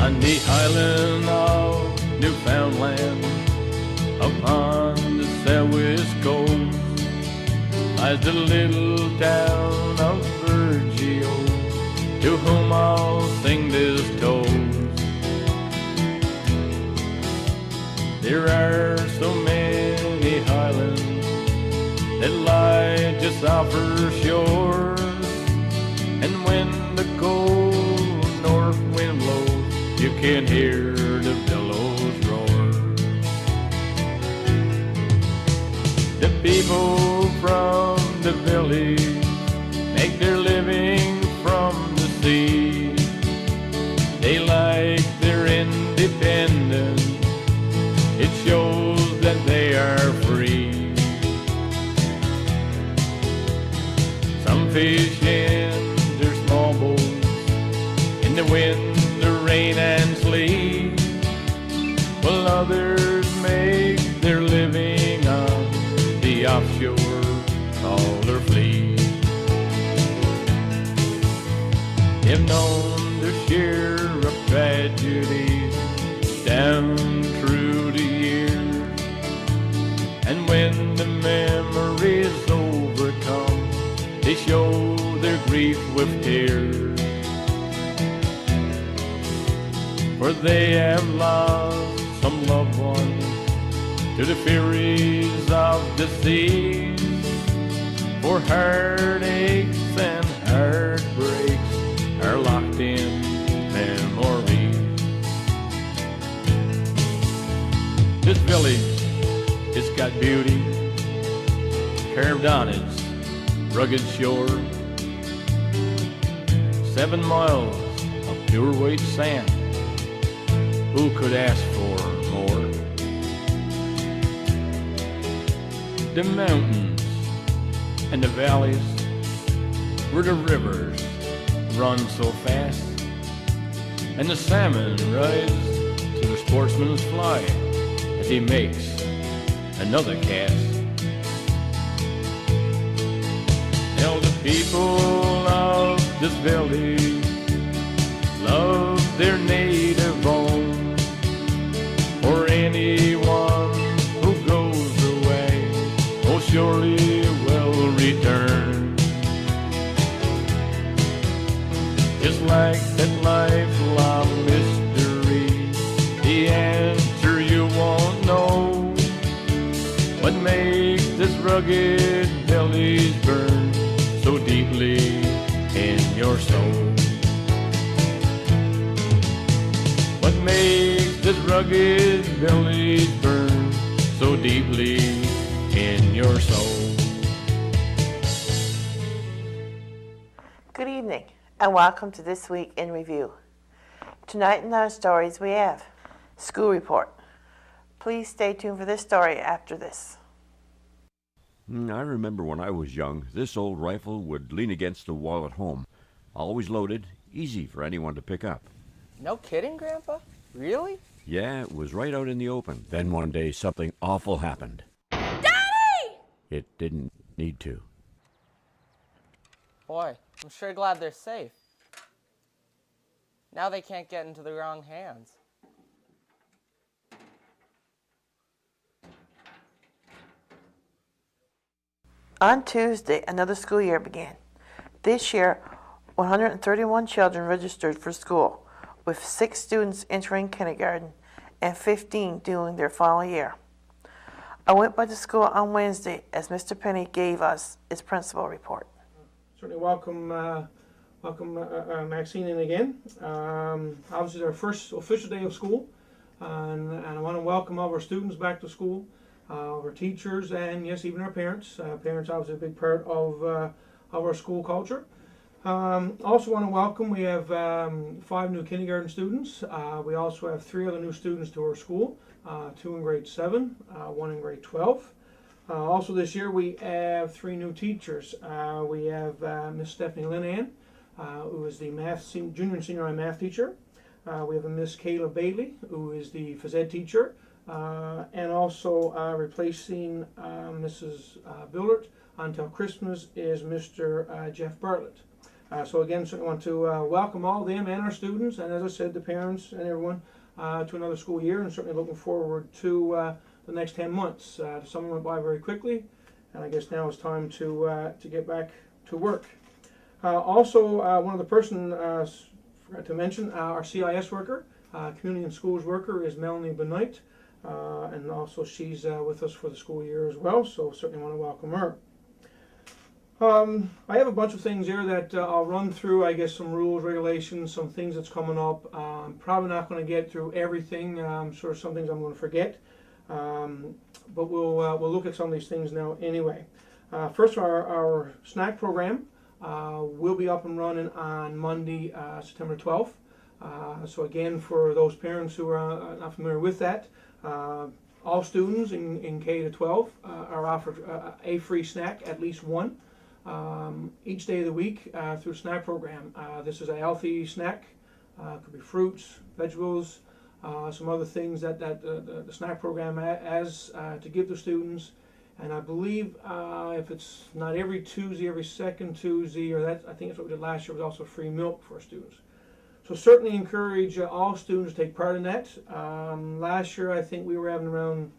On the island of Newfoundland, upon the southwest coast, lies the little town of Virgil, to whom I'll sing this toast. There are so many islands that lie just off her shore, and when the cold north wind blows, you can hear the billows roar. The people from the village make their living from the sea. They like their independence, it shows that they are free. Some fish in their small boats in the wind, the rain and sleet, while others make their living on the offshore trawler fleet. They've known their share of tragedies down through the years, and when the memories overcome, they show their grief with tears. For they have lost some loved ones to the furies of the seas, for heartaches and heartbreaks are locked in memories. This village, it's got beauty carved on its rugged shore. 7 miles of pure white sand, who could ask for more? The mountains and the valleys where the rivers run so fast, and the salmon rise to the sportsman's fly as he makes another cast. Now the people of this village love their native home, for anyone who goes away oh surely will return. Just like that lifelong mystery, the answer you won't know. What makes this rugged village burn so deeply in your soul? What makes this rugged village burn so deeply in your soul? Good evening, and welcome to This Week in Review. Tonight in our stories we have School Report. Please stay tuned for this story after this. I remember when I was young, this old rifle would lean against the wall at home. Always loaded, easy for anyone to pick up. No kidding, Grandpa? Really? Yeah, it was right out in the open. Then one day something awful happened. Daddy! It didn't need to. Boy, I'm sure glad they're safe. Now they can't get into the wrong hands. On Tuesday, another school year began. This year, 131 children registered for school, with 6 students entering kindergarten and 15 doing their final year. I went by the school on Wednesday as Mr. Penny gave us his principal report. Certainly welcome Maxine in again. Obviously, it's our first official day of school, and I want to welcome all our students back to school, our teachers, and yes, even our parents. Parents obviously a big part of our school culture. Also want to welcome, we have 5 new kindergarten students. We also have 3 other new students to our school, 2 in grade 7, 1 in grade 12. Also this year we have 3 new teachers. We have Miss Stephanie Linehan, who is the junior and senior high math teacher. We have a Miss Kayla Bailey, who is the phys ed teacher, and also replacing Mrs. Billert until Christmas is Mr. Jeff Bartlett. So again, certainly want to welcome all of them and our students, and as I said, the parents and everyone to another school year, and certainly looking forward to the next 10 months. The summer went by very quickly, and I guess now it's time to get back to work. Also, one other person forgot to mention, our CIS worker, Community and Schools worker, is Melanie Benoit, and also she's with us for the school year as well, so certainly want to welcome her. I have a bunch of things here that I'll run through, I guess some rules, regulations, some things that's coming up. I'm probably not going to get through everything, I'm sure some things I'm going to forget, but we'll look at some of these things now anyway. First, our snack program will be up and running on Monday, September 12th. So again, for those parents who are not familiar with that, all students in K to 12 are offered a free snack, at least one, each day of the week through snack program. This is a healthy snack. Could be fruits, vegetables, some other things that the snack program has to give the students. And I believe if it's not every Tuesday, every second Tuesday, or that, I think that's what we did last year, was also free milk for our students. So certainly encourage all students to take part in that. Last year I think we were having around,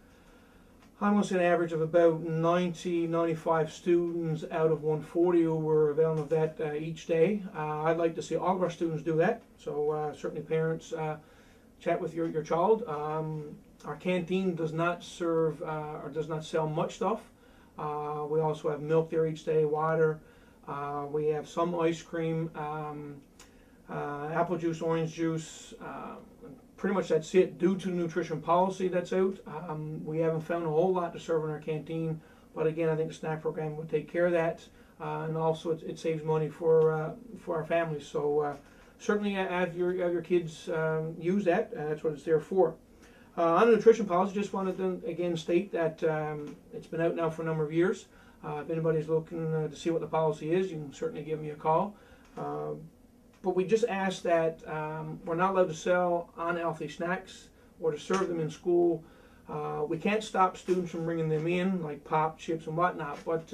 I'm going to say an average of about 90, 95 students out of 140 who were availing of that each day. I'd like to see all of our students do that. So certainly parents, chat with your child. Our canteen does not serve or does not sell much stuff. We also have milk there each day, water. We have some ice cream, apple juice, orange juice. Pretty much that's it. Due to the nutrition policy that's out, we haven't found a whole lot to serve in our canteen. But again, I think the snack program will take care of that, and also it saves money for our families. So certainly have your kids use that. That's what it's there for. On the nutrition policy, just wanted to again state that it's been out now for a number of years. If anybody's looking to see what the policy is, you can certainly give me a call. But we just ask that we're not allowed to sell unhealthy snacks or to serve them in school. We can't stop students from bringing them in, like pop, chips, and whatnot, but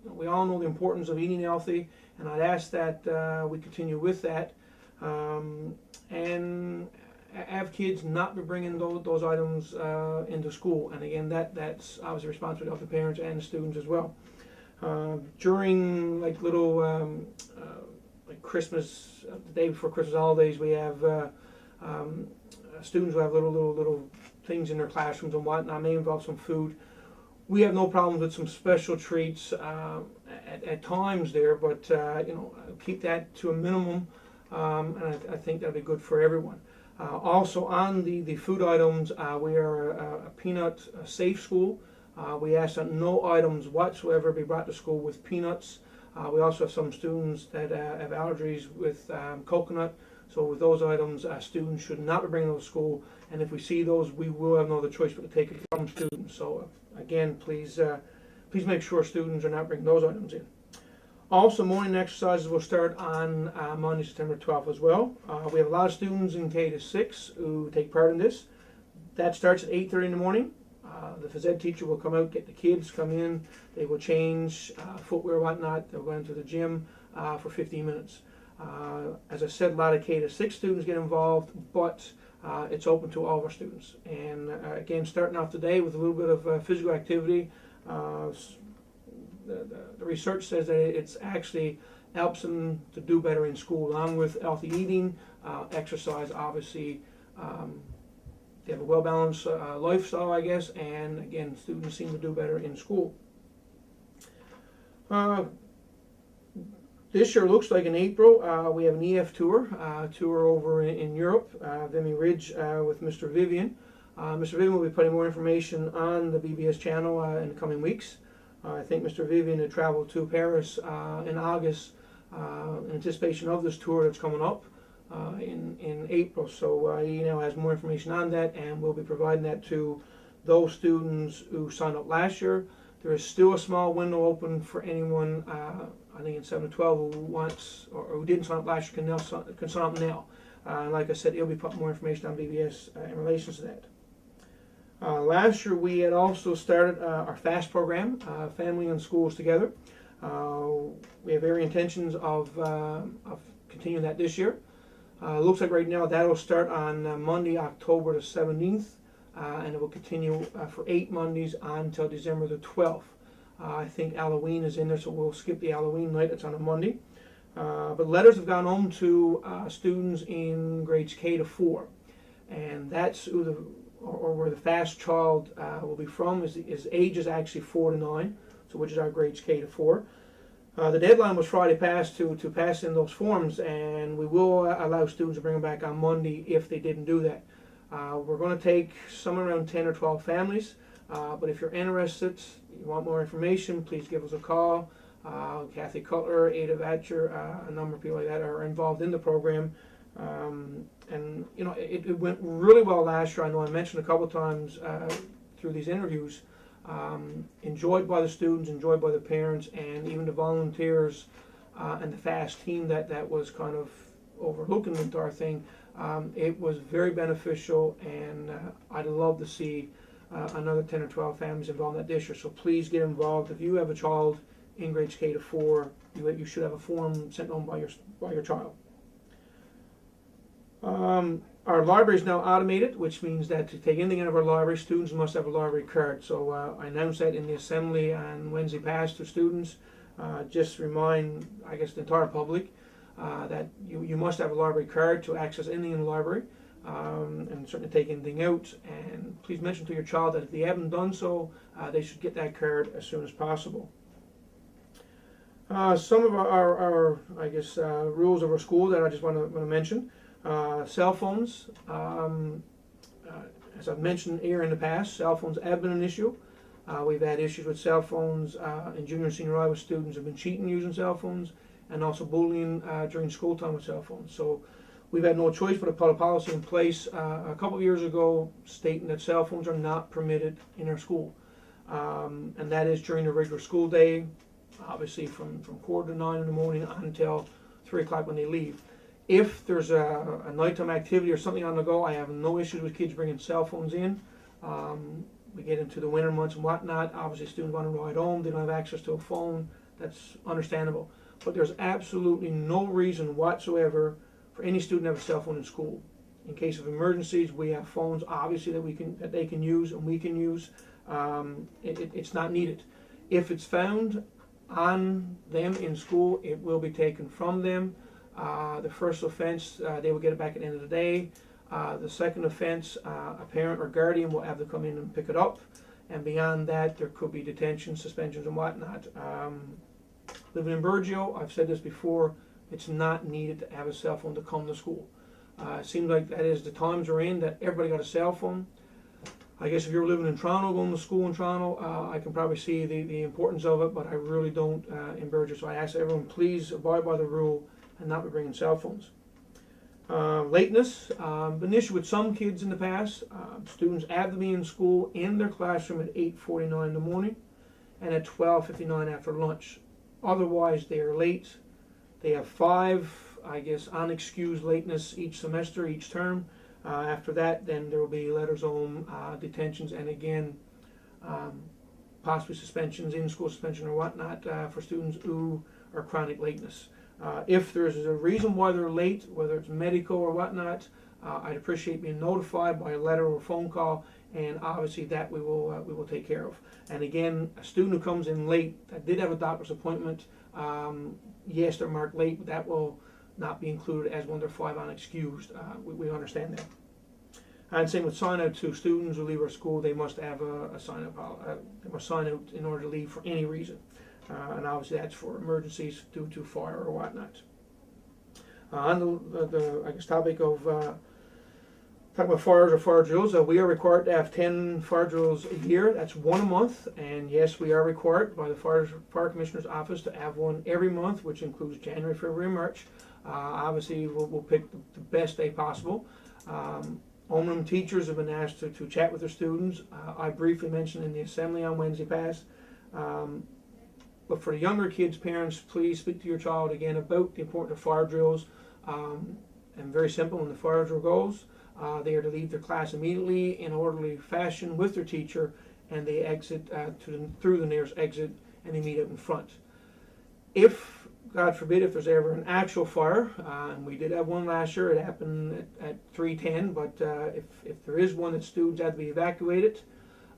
we all know the importance of eating healthy, and I'd ask that we continue with that. And have kids not be bringing those items into school. And again, that's obviously responsibility of the parents and the students as well. During like little like Christmas, the day before Christmas holidays, we have students who have little things in their classrooms and whatnot. May involve some food. We have no problems with some special treats at times there, but keep that to a minimum, and I think that'll be good for everyone. Also on the food items, we are a peanut safe school. We ask that no items whatsoever be brought to school with peanuts. We also have some students that have allergies with coconut. So with those items, students should not be bringing those to school. And if we see those, we will have no other choice but to take it from students. So again, please make sure students are not bringing those items in. Also, morning exercises will start on Monday, September 12th as well. We have a lot of students in K to 6 who take part in this. That starts at 8:30 in the morning. The phys ed teacher will come out, get the kids, come in. They will change footwear, whatnot. They'll go into the gym for 15 minutes. As I said, a lot of K to 6 students get involved, but it's open to all of our students. And again, starting off today with a little bit of physical activity. The research says that it's actually helps them to do better in school, along with healthy eating, exercise. Obviously, they have a well-balanced lifestyle, I guess, and again, students seem to do better in school. This year looks like in April we have an EF tour over in Europe, Vimy Ridge, with Mr. Vivian. Mr. Vivian will be putting more information on the BBS channel in the coming weeks. I think Mr. Vivian had traveled to Paris in August in anticipation of this tour that's coming up in April. So he now has more information on that, and we'll be providing that to those students who signed up last year. There is still a small window open for anyone, I think in 7 to 12, who wants or who didn't sign up last year can sign up now. And like I said, he'll be putting more information on BBS in relation to that. Last year we had also started our FAST program, Family and Schools Together. We have every intentions of continuing that this year. Looks like right now that'll start on Monday, October the 17th, and it will continue for 8 Mondays until December the 12th. I think Halloween is in there, so we'll skip the Halloween night. It's on a Monday. But letters have gone home to students in grades K to 4, and that's who where the fast child will be from. His age is actually 4 to 9, so which is our grades K to 4. The deadline was Friday past to pass in those forms, and we will allow students to bring them back on Monday if they didn't do that. We're going to take somewhere around 10 or 12 families, but if you're interested, you want more information, please give us a call. Kathy Cutler, Ada Vatcher, a number of people like that are involved in the program. And you know, it went really well last year. I know I mentioned a couple of times through these interviews. Enjoyed by the students, enjoyed by the parents, and even the volunteers and the FAST team that was kind of overlooking the entire thing. It was very beneficial, and I'd love to see another 10 or 12 families involved in that this year. So please get involved. If you have a child in grades K to 4, you should have a form sent home by your child. Our library is now automated, which means that to take anything out of our library, students must have a library card. So I announced that in the assembly on Wednesday past to students. Just remind, I guess, the entire public that you must have a library card to access anything in the library, and certainly take anything out. And please mention to your child that if they haven't done so, they should get that card as soon as possible. Some of our I guess, rules of our school that I just want to mention. Cell phones, as I've mentioned here in the past, cell phones have been an issue. We've had issues with cell phones in junior and senior high with students who have been cheating using cell phones, and also bullying during school time with cell phones. So we've had no choice but to put a policy in place a couple of years ago stating that cell phones are not permitted in our school. And that is during the regular school day, obviously from 8:45 in the morning until 3 o'clock when they leave. If there's a nighttime activity or something on the go, I have no issues with kids bringing cell phones in. We get into the winter months and whatnot. Obviously, students want to ride home. They don't have access to a phone. That's understandable. But there's absolutely no reason whatsoever for any student to have a cell phone in school. In case of emergencies, we have phones, obviously, that they can use and we can use. It's not needed. If it's found on them in school, it will be taken from them. The first offense, they will get it back at the end of the day. The second offense, a parent or guardian will have to come in and pick it up. And beyond that, there could be detention, suspensions, and whatnot. Living in Burgeo, I've said this before, it's not needed to have a cell phone to come to school. It seems like that is the times we're in, that everybody got a cell phone. I guess if you're living in Toronto, going to school in Toronto, I can probably see the importance of it, but I really don't in Burgeo. So I ask everyone, please abide by the rule and not be bringing cell phones. Lateness, been an issue with some kids in the past. Students have to be in school in their classroom at 8:49 in the morning and at 12:59 after lunch. Otherwise, they are late. They have 5, I guess, unexcused lateness each semester, each term. After that, then there will be letters home, detentions, and again, possibly suspensions, in-school suspension or whatnot for students who are chronic lateness. If there's a reason why they're late, whether it's medical or whatnot, I'd appreciate being notified by a letter or a phone call, and obviously that we will take care of. And again, a student who comes in late that did have a doctor's appointment, yes, they're marked late, but that will not be included as one of their 5 unexcused. We understand that. And same with sign out to students who leave our school. They must have a sign out. They must sign out in order to leave for any reason. And obviously that's for emergencies due to fire or whatnot. On the I guess topic of talking about fires or fire drills, we are required to have 10 fire drills a year. That's 1 a month, and yes, we are required by the fire commissioner's office to have one every month, which includes January, February, and March. Obviously, we'll pick the best day possible. Homeroom teachers have been asked to chat with their students. I briefly mentioned in the assembly on Wednesday past. But for the younger kids, parents, please speak to your child again about the importance of fire drills. And very simple, when the fire drill goes, they are to leave their class immediately in orderly fashion with their teacher, and they exit through the nearest exit, and they meet up in front. If, God forbid, if there's ever an actual fire, and we did have one last year, it happened at 3:10, but if there is one that students have to be evacuated,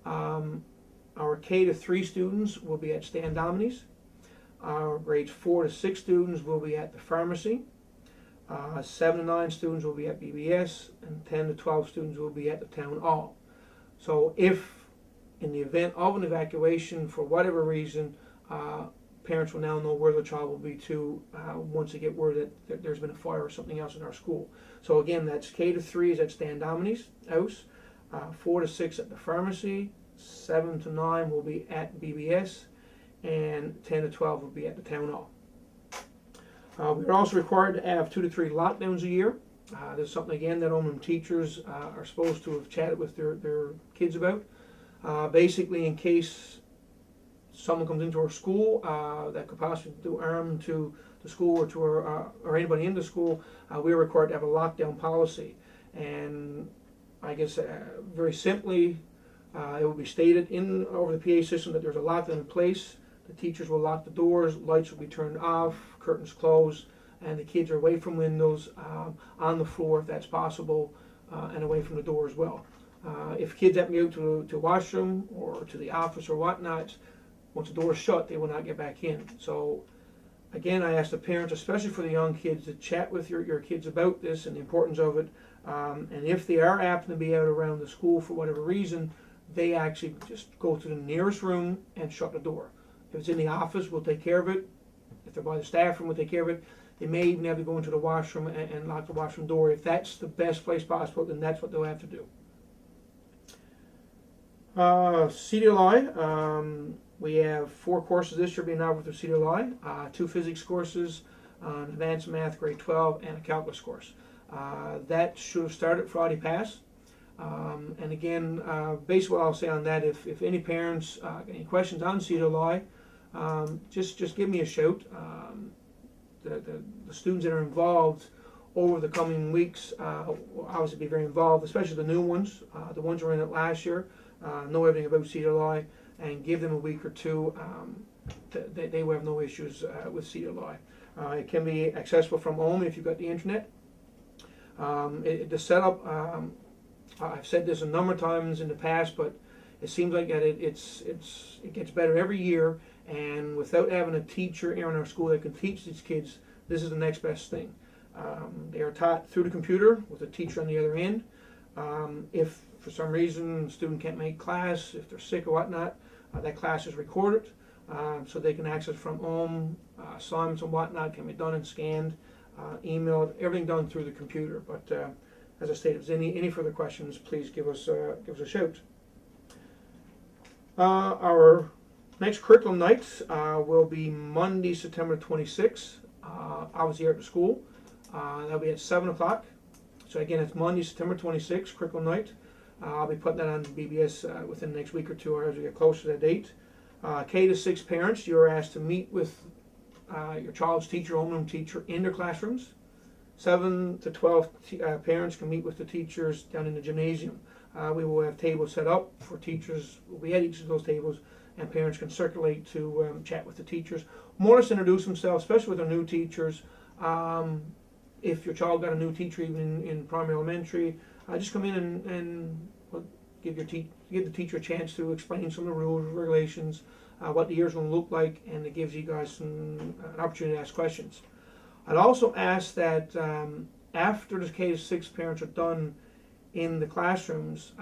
our K to 3 students will be at Stan Dominy's. Our grades 4 to 6 students will be at the pharmacy. 7 to 9 students will be at BBS, and 10 to 12 students will be at the town hall. So if, in the event of an evacuation, for whatever reason, parents will now know where their child will be to once they get word that there's been a fire or something else in our school. So again, that's K to 3 is at Stan Dominy's house, 4 to 6 at the pharmacy, 7 to 9 will be at BBS, and 10 to 12 will be at the town hall. We're also required to have 2 to 3 lockdowns a year. This is something, again, that Oman teachers are supposed to have chatted with their kids about. Basically, in case someone comes into our school that could possibly do harm to the school or to or anybody in the school, we are required to have a lockdown policy. And I guess very simply, it will be stated over the PA system that there's a lockdown in place. The teachers will lock the doors, lights will be turned off, curtains closed, and the kids are away from windows, on the floor if that's possible, and away from the door as well. If kids have to go to a washroom or to the office or whatnot, once the door is shut, they will not get back in. So again, I ask the parents, especially for the young kids, to chat with your kids about this and the importance of it. And if they are apt to be out around the school for whatever reason, they actually just go to the nearest room and shut the door. If it's in the office, we'll take care of it. If they're by the staff room, we'll take care of it. They may even have to go into the washroom and lock the washroom door. If that's the best place possible, then that's what they'll have to do. CDLI, we have 4 courses this year being offered through CDLI, 2 physics courses, an advanced math grade 12, and a calculus course. That should have started Friday past. And again, basically what I'll say on that, if any parents any questions on CDLI, just give me a shout. The students that are involved over the coming weeks will obviously be very involved, especially the new ones. The ones who were in it last year know everything about CDLI, and give them a week or two. They will have no issues with CDLI. It can be accessible from home if you've got the internet. The setup, I've said this a number of times in the past, but it seems like that it gets better every year. And without having a teacher here in our school that can teach these kids, this is the next best thing. They are taught through the computer with a teacher on the other end. If for some reason the student can't make class, if they're sick or whatnot, that class is recorded, so they can access from home. Assignments and whatnot can be done and scanned, emailed, everything done through the computer. But as I stated, if there's any further questions, please give us a shout. Our next curriculum night will be Monday, September 26th. Obviously here at the school. That'll be at 7 o'clock. So again, it's Monday, September 26th, curriculum night. I'll be putting that on BBS within the next week or two, or as we get closer to that date. K to 6 parents, you're asked to meet with your child's teacher, homeroom teacher, in their classrooms. 7 to 12 parents can meet with the teachers down in the gymnasium. We will have tables set up for teachers. We'll be at each of those tables, and parents can circulate to chat with the teachers. More or less introduce themselves, especially with our new teachers. If your child got a new teacher, even in primary elementary, just come in and give the teacher a chance to explain some of the rules, regulations, what the year's going to look like, and it gives you guys an opportunity to ask questions. I'd also ask that after the K to 6 parents are done in the classrooms,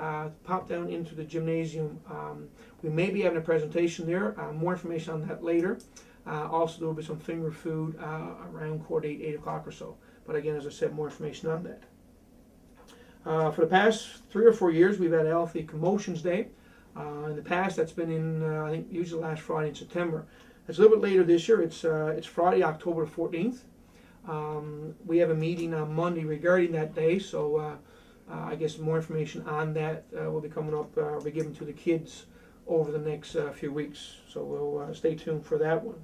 pop down into the gymnasium. We may be having a presentation there. More information on that later. Also, there will be some finger food around 8 o'clock or so. But again, as I said, more information on that. For the past 3 or 4 years, we've had Healthy Commotions Day. In the past, that's been in, I think, usually last Friday in September. It's a little bit later this year. It's Friday, October 14th. We have a meeting on Monday regarding that day, so I guess more information on that will be coming up, will be given to the kids over the next few weeks. So we'll stay tuned for that one.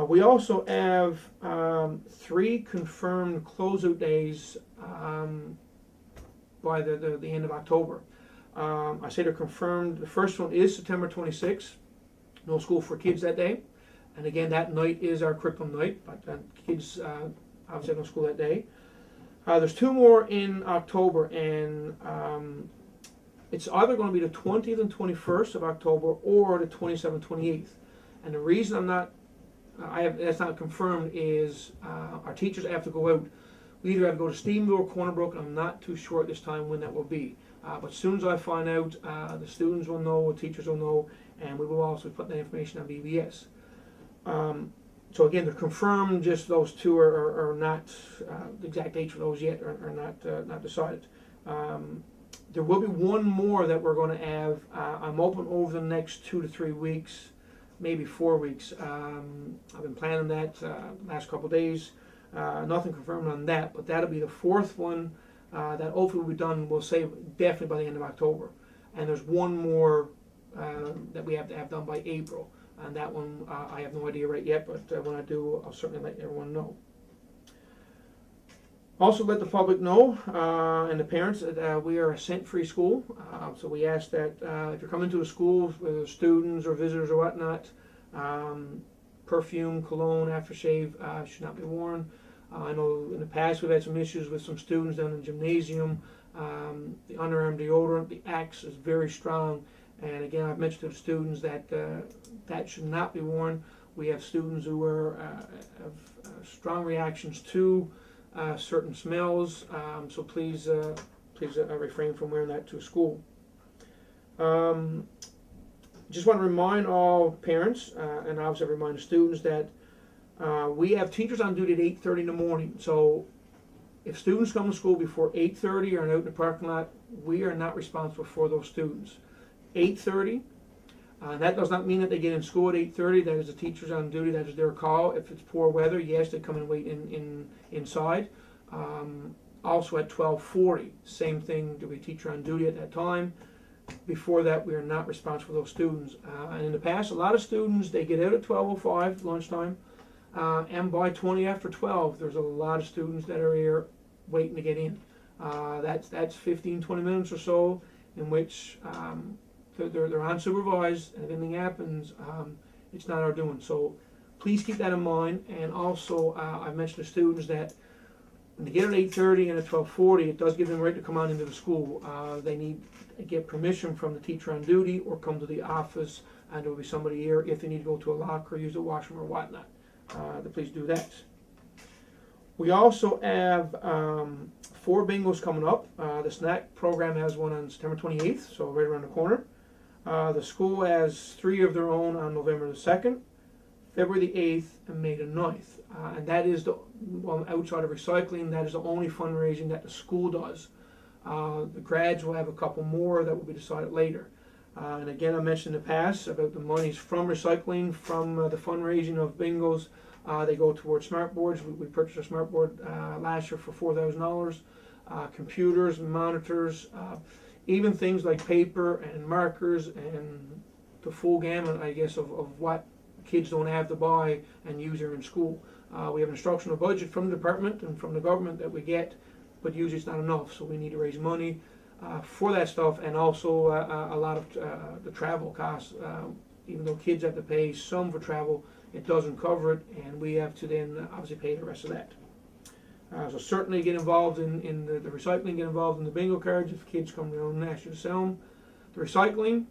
We also have 3 confirmed closeout days by the end of October. I say they're confirmed. The first one is September 26th. No school for kids that day. And again, that night is our curriculum night, but kids obviously have no school that day. There's 2 more in October, and it's either going to be the 20th and 21st of October or the 27th and 28th. And the reason I'm not, that's not confirmed is our teachers have to go out. We either have to go to Stephenville or Corner Brook, and I'm not too sure at this time when that will be. But as soon as I find out, the students will know, the teachers will know, and we will also put that information on BBS. So again, to confirm, just those 2 are not, the exact dates for those yet are not decided. There will be 1 more that we're going to have. I'm open over the next 2 to 3 weeks, maybe 4 weeks. I've been planning that last couple of days. Nothing confirmed on that, but that'll be the 4th one that hopefully will be done, we'll say definitely by the end of October. And there's 1 more that we have to have done by April. And that one, I have no idea right yet, but when I do, I'll certainly let everyone know. Also let the public know, and the parents, that we are a scent-free school. So we ask that if you're coming to a school, whether students or visitors or whatnot, perfume, cologne, aftershave should not be worn. I know in the past we've had some issues with some students down in the gymnasium. The underarm deodorant, the Axe is very strong. And again, I've mentioned to the students that that should not be worn. We have students who have strong reactions to certain smells, so please refrain from wearing that to school. Just want to remind all parents, and obviously remind the students, that we have teachers on duty at 8:30 in the morning. So if students come to school before 8:30 or out in the parking lot, we are not responsible for those students. 8:30. That does not mean that they get in school at 8:30. That is the teachers on duty. That is their call. If it's poor weather, yes, they come and wait inside. Also at 12:40, same thing. There'll be a teacher on duty at that time. Before that, we are not responsible for those students. And in the past, a lot of students, they get out at 12:05 lunchtime, and by 20 after 12, there's a lot of students that are here waiting to get in. That's 15, 20 minutes or so in which they're unsupervised, and if anything happens, it's not our doing. So please keep that in mind. And also, I've mentioned to students that when they get at 8:30 and at 12:40, it does give them the right to come on into the school. They need to get permission from the teacher on duty or come to the office, and there will be somebody here if they need to go to a locker, use the washroom or whatnot. Please do that. We also have 4 bingos coming up. The snack program has one on September 28th, so right around the corner. The school has 3 of their own on November the 2nd, February the 8th, and May the 9th. And that is outside of recycling, that is the only fundraising that the school does. The grads will have a couple more that will be decided later. And again, I mentioned in the past about the monies from recycling, from the fundraising of bingos. They go towards smart boards. We purchased a smart board last year for $4,000. Computers, monitors, even things like paper and markers and the full gamut, I guess, of what kids don't have to buy and use here in school. We have an instructional budget from the department and from the government that we get, but usually it's not enough, so we need to raise money for that stuff, and also a lot of the travel costs. Even though kids have to pay some for travel, it doesn't cover it, and we have to then obviously pay the rest of that. So certainly get involved in the recycling, get involved in the bingo cards if kids come to and ask you to sell them. The recycling,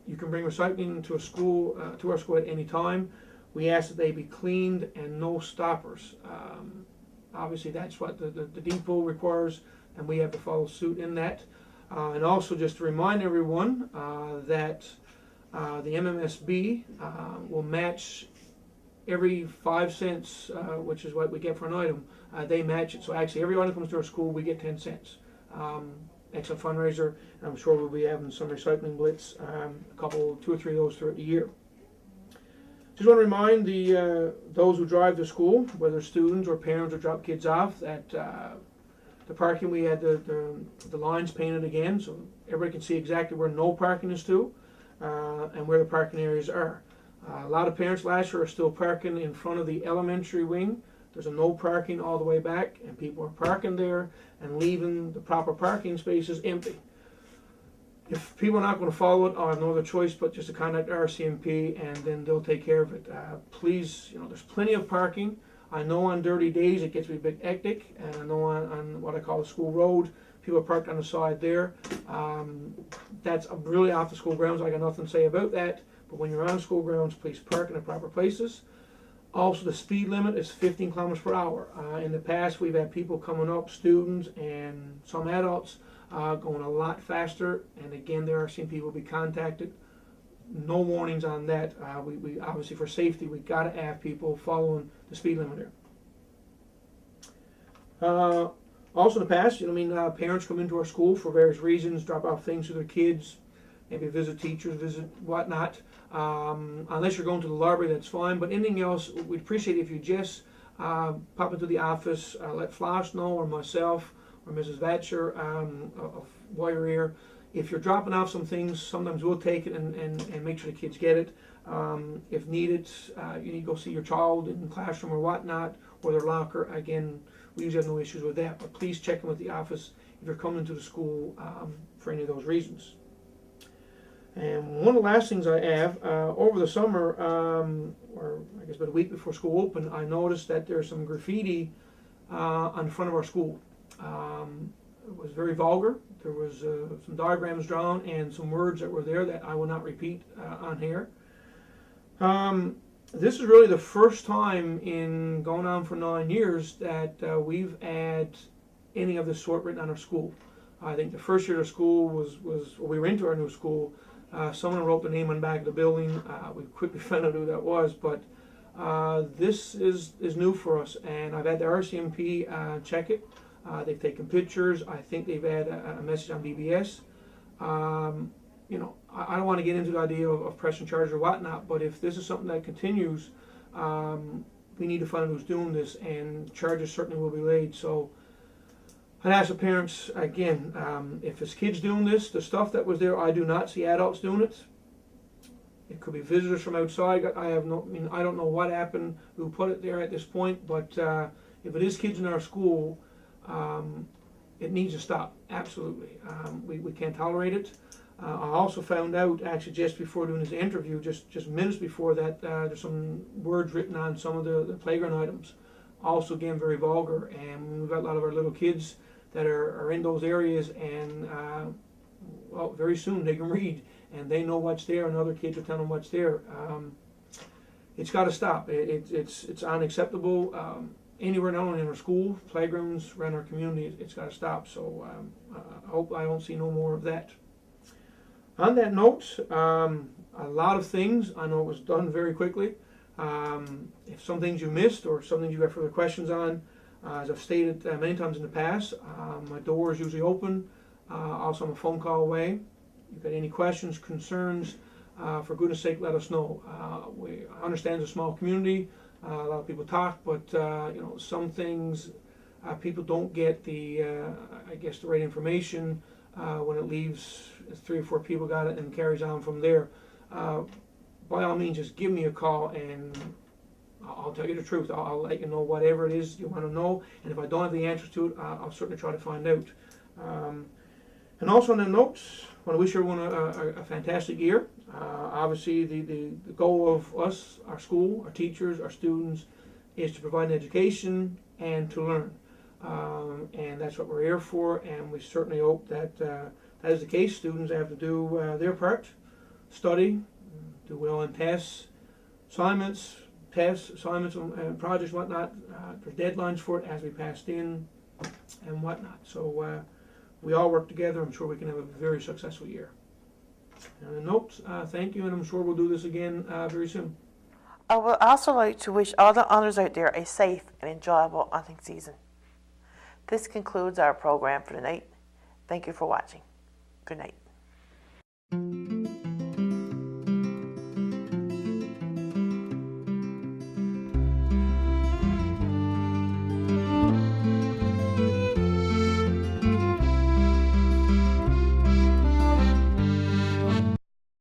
you can bring recycling to a school, to our school at any time. We ask that they be cleaned and no stoppers. Obviously that's what the depot requires, and we have to follow suit in that. And also just to remind everyone that the MMSB will match every 5 cents, which is what we get for an item. They match it. So actually every item comes to our school, we get 10 cents. Excellent fundraiser, and I'm sure we'll be having some recycling blitz, 2 or 3 of those throughout the year. Just want to remind those who drive to school, whether students or parents or drop kids off, that the parking, we had the lines painted again, so everybody can see exactly where no parking is to, and where the parking areas are. A lot of parents last year are still parking in front of the elementary wing. There's a no parking all the way back, and people are parking there and leaving the proper parking spaces empty. If people are not going to follow it, I have no other choice but just to contact RCMP, and then they'll take care of it. Please, there's plenty of parking. I know on dirty days it gets to be a bit hectic, and I know on what I call the school road, people are parked on the side there. That's really off the school grounds. I got nothing to say about that. But when you're on school grounds, please park in the proper places. Also, the speed limit is 15 kilometers per hour. In the past, we've had people coming up, students and some adults, going a lot faster. And again, there are some people will be contacted. No warnings on that. We obviously, for safety, we got to have people following the speed limiter. Also in the past, parents come into our school for various reasons, drop off things to their kids, maybe visit teachers, visit whatnot. Unless you're going to the library, that's fine. But anything else, we'd appreciate it if you just pop into the office, let Floss know, or myself, or Mrs. Vatcher of TWIR. If you're dropping off some things, sometimes we'll take it and make sure the kids get it. If needed, you need to go see your child in the classroom or whatnot, or their locker. Again, we usually have no issues with that, but please check in with the office if you're coming to the school for any of those reasons. And one of the last things I have, over the summer, or I guess about a week before school opened, I noticed that there's some graffiti on the front of our school. It was very vulgar. There was some diagrams drawn and some words that were there that I will not repeat on here. This is really the first time in going on for 9 years that we've had any of this sort written on our school. I think the first year of school we were into our new school. Someone wrote the name on the back of the building. We quickly found out who that was, but this is new for us, and I've had the RCMP check it. They've taken pictures. I think they've had a message on BBS. I don't want to get into the idea of pressing charges or whatnot, but if this is something that continues, we need to find out who's doing this, and charges certainly will be laid. So I'd ask the parents, again, if it's kids doing this, the stuff that was there, I do not see adults doing it. It could be visitors from outside. I don't know what happened, who put it there at this point, but if it is kids in our school, it needs to stop, absolutely. We can't tolerate it. I also found out, actually just before doing this interview, just minutes before that, there's some words written on some of the playground items. Also, again, very vulgar, and we've got a lot of our little kids that are in those areas, and very soon they can read, and they know what's there, and other kids are telling them what's there. It's got to stop. It's unacceptable. Anywhere, not only in our school, playgrounds, around our community, it's got to stop. So I hope I don't see no more of that. On that note, a lot of things I know was done very quickly. If some things you missed or some things you have further questions on, as I've stated many times in the past, my door is usually open. Also, I'm a phone call away. If you've got any questions, concerns, for goodness sake, let us know. We understand it's a small community. A lot of people talk, but some things people don't get the right information when it leaves. 3 or 4 people got it and carries on from there. By all means, just give me a call and I'll tell you the truth. I'll let you know whatever it is you want to know, and if I don't have the answers to it, I'll certainly try to find out. And also on the notes, I want to wish everyone a fantastic year. Obviously, the goal of us, our school, our teachers, our students, is to provide an education and to learn. And that's what we're here for, and we certainly hope that that is the case. Students have to do their part, study, do well in tests, assignments, and projects, whatnot. There's deadlines for it as we passed in and whatnot. So we all work together. I'm sure we can have a very successful year. And a note, thank you, and I'm sure we'll do this again very soon. I would also like to wish all the honors out there a safe and enjoyable hunting season. This concludes our program for tonight. Thank you for watching. Good night.